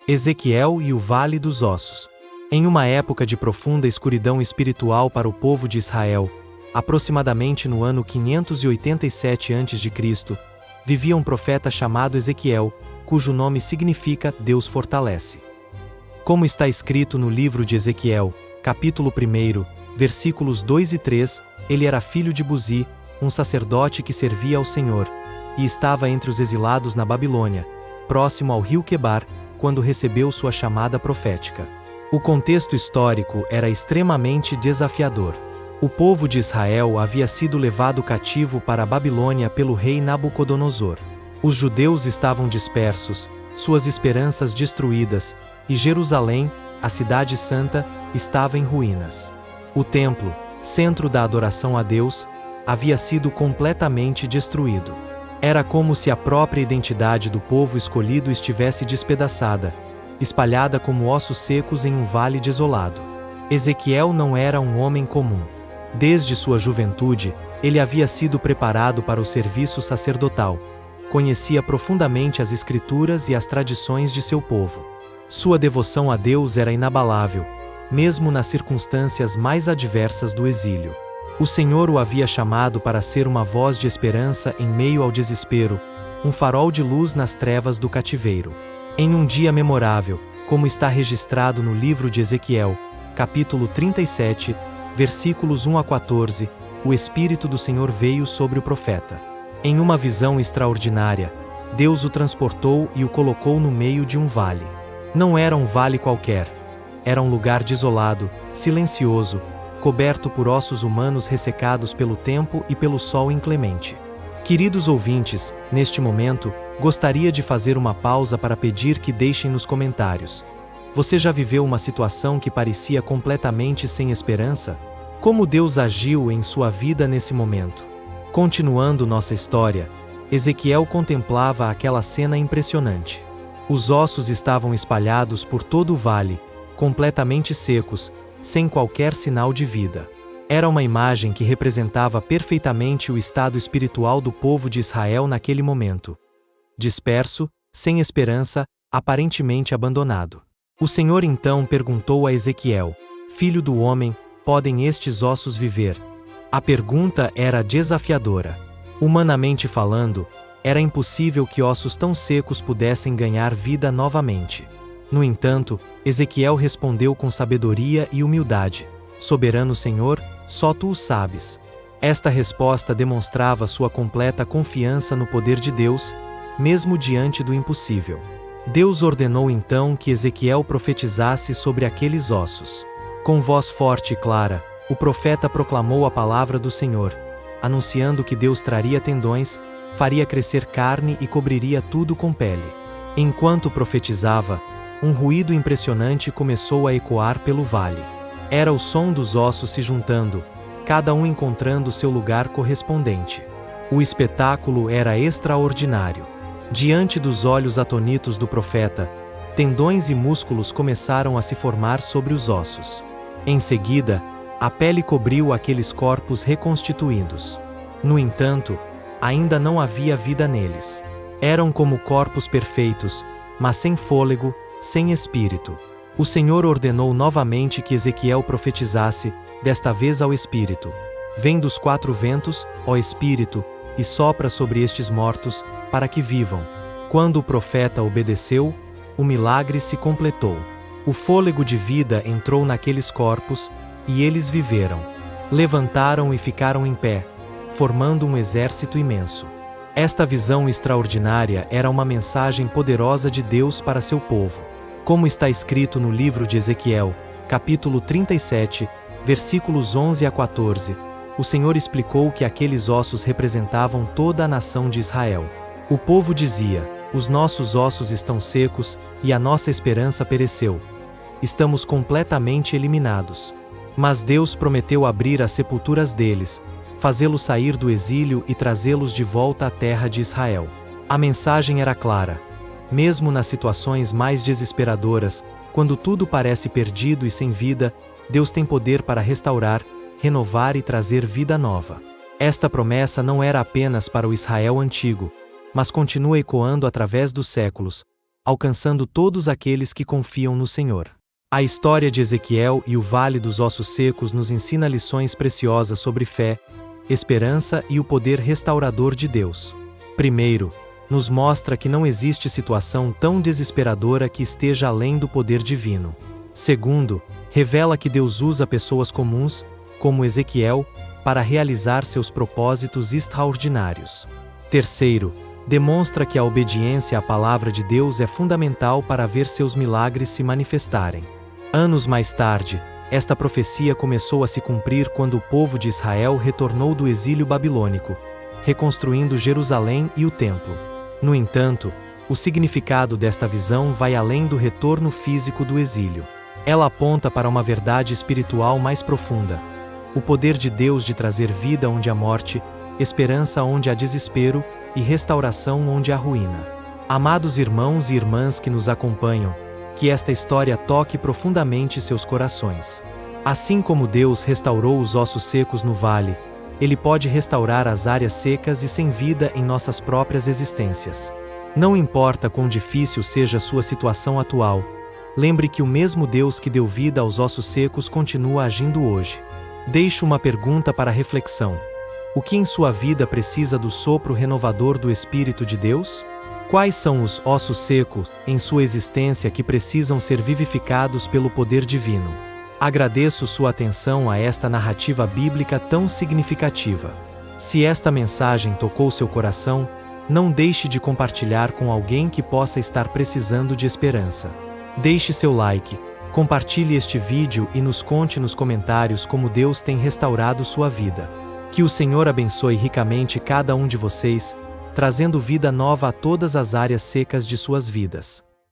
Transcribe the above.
Ezequiel e o Vale dos Ossos. Em uma época de profunda escuridão espiritual para o povo de Israel, aproximadamente no ano 587 a.C., vivia um profeta chamado Ezequiel, cujo nome significa Deus fortalece. Como está escrito no livro de Ezequiel, capítulo 1, versículos 2 e 3, ele era filho de Buzi, um sacerdote que servia ao Senhor, e estava entre os exilados na Babilônia, próximo ao rio Quebar, quando recebeu sua chamada profética. O contexto histórico era extremamente desafiador. O povo de Israel havia sido levado cativo para a Babilônia pelo rei Nabucodonosor. Os judeus estavam dispersos, suas esperanças destruídas, e Jerusalém, a cidade santa, estava em ruínas. O templo, centro da adoração a Deus, havia sido completamente destruído. Era como se a própria identidade do povo escolhido estivesse despedaçada, espalhada como ossos secos em um vale desolado. Ezequiel não era um homem comum. Desde sua juventude, ele havia sido preparado para o serviço sacerdotal. Conhecia profundamente as escrituras e as tradições de seu povo. Sua devoção a Deus era inabalável, mesmo nas circunstâncias mais adversas do exílio. O Senhor o havia chamado para ser uma voz de esperança em meio ao desespero, um farol de luz nas trevas do cativeiro. Em um dia memorável, como está registrado no livro de Ezequiel, capítulo 37, versículos 1 a 14, o Espírito do Senhor veio sobre o profeta. Em uma visão extraordinária, Deus o transportou e o colocou no meio de um vale. Não era um vale qualquer. Era um lugar desolado, silencioso, coberto por ossos humanos ressecados pelo tempo e pelo sol inclemente. Queridos ouvintes, neste momento, gostaria de fazer uma pausa para pedir que deixem nos comentários. Você já viveu uma situação que parecia completamente sem esperança? Como Deus agiu em sua vida nesse momento? Continuando nossa história, Ezequiel contemplava aquela cena impressionante. Os ossos estavam espalhados por todo o vale, completamente secos, sem qualquer sinal de vida. Era uma imagem que representava perfeitamente o estado espiritual do povo de Israel naquele momento. Disperso, sem esperança, aparentemente abandonado. O Senhor então perguntou a Ezequiel: Filho do homem, podem estes ossos viver? A pergunta era desafiadora. Humanamente falando, era impossível que ossos tão secos pudessem ganhar vida novamente. No entanto, Ezequiel respondeu com sabedoria e humildade: Soberano Senhor, só tu o sabes. Esta resposta demonstrava sua completa confiança no poder de Deus, mesmo diante do impossível. Deus ordenou então que Ezequiel profetizasse sobre aqueles ossos. Com voz forte e clara, o profeta proclamou a palavra do Senhor, anunciando que Deus traria tendões, faria crescer carne e cobriria tudo com pele. Enquanto profetizava, um ruído impressionante começou a ecoar pelo vale. Era o som dos ossos se juntando, cada um encontrando seu lugar correspondente. O espetáculo era extraordinário. Diante dos olhos atônitos do profeta, tendões e músculos começaram a se formar sobre os ossos. Em seguida, a pele cobriu aqueles corpos reconstituídos. No entanto, ainda não havia vida neles. Eram como corpos perfeitos, mas sem fôlego, sem espírito. O Senhor ordenou novamente que Ezequiel profetizasse, desta vez ao Espírito: Vem dos quatro ventos, ó Espírito, e sopra sobre estes mortos, para que vivam. Quando o profeta obedeceu, o milagre se completou. O fôlego de vida entrou naqueles corpos, e eles viveram. Levantaram e ficaram em pé, formando um exército imenso. Esta visão extraordinária era uma mensagem poderosa de Deus para seu povo. Como está escrito no livro de Ezequiel, capítulo 37, versículos 11 a 14, o Senhor explicou que aqueles ossos representavam toda a nação de Israel. O povo dizia: Os nossos ossos estão secos, e a nossa esperança pereceu. Estamos completamente eliminados. Mas Deus prometeu abrir as sepulturas deles, fazê-los sair do exílio e trazê-los de volta à terra de Israel. A mensagem era clara. Mesmo nas situações mais desesperadoras, quando tudo parece perdido e sem vida, Deus tem poder para restaurar, renovar e trazer vida nova. Esta promessa não era apenas para o Israel antigo, mas continua ecoando através dos séculos, alcançando todos aqueles que confiam no Senhor. A história de Ezequiel e o Vale dos Ossos Secos nos ensina lições preciosas sobre fé, esperança e o poder restaurador de Deus. Primeiro, nos mostra que não existe situação tão desesperadora que esteja além do poder divino. Segundo, revela que Deus usa pessoas comuns, como Ezequiel, para realizar seus propósitos extraordinários. Terceiro, demonstra que a obediência à palavra de Deus é fundamental para ver seus milagres se manifestarem. Anos mais tarde, esta profecia começou a se cumprir quando o povo de Israel retornou do exílio babilônico, reconstruindo Jerusalém e o templo. No entanto, o significado desta visão vai além do retorno físico do exílio. Ela aponta para uma verdade espiritual mais profunda: o poder de Deus de trazer vida onde há morte, esperança onde há desespero e restauração onde há ruína. Amados irmãos e irmãs que nos acompanham, que esta história toque profundamente seus corações. Assim como Deus restaurou os ossos secos no vale, Ele pode restaurar as áreas secas e sem vida em nossas próprias existências. Não importa quão difícil seja a sua situação atual, lembre que o mesmo Deus que deu vida aos ossos secos continua agindo hoje. Deixo uma pergunta para reflexão: o que em sua vida precisa do sopro renovador do Espírito de Deus? Quais são os ossos secos em sua existência que precisam ser vivificados pelo poder divino? Agradeço sua atenção a esta narrativa bíblica tão significativa. Se esta mensagem tocou seu coração, não deixe de compartilhar com alguém que possa estar precisando de esperança. Deixe seu like, compartilhe este vídeo e nos conte nos comentários como Deus tem restaurado sua vida. Que o Senhor abençoe ricamente cada um de vocês, trazendo vida nova a todas as áreas secas de suas vidas.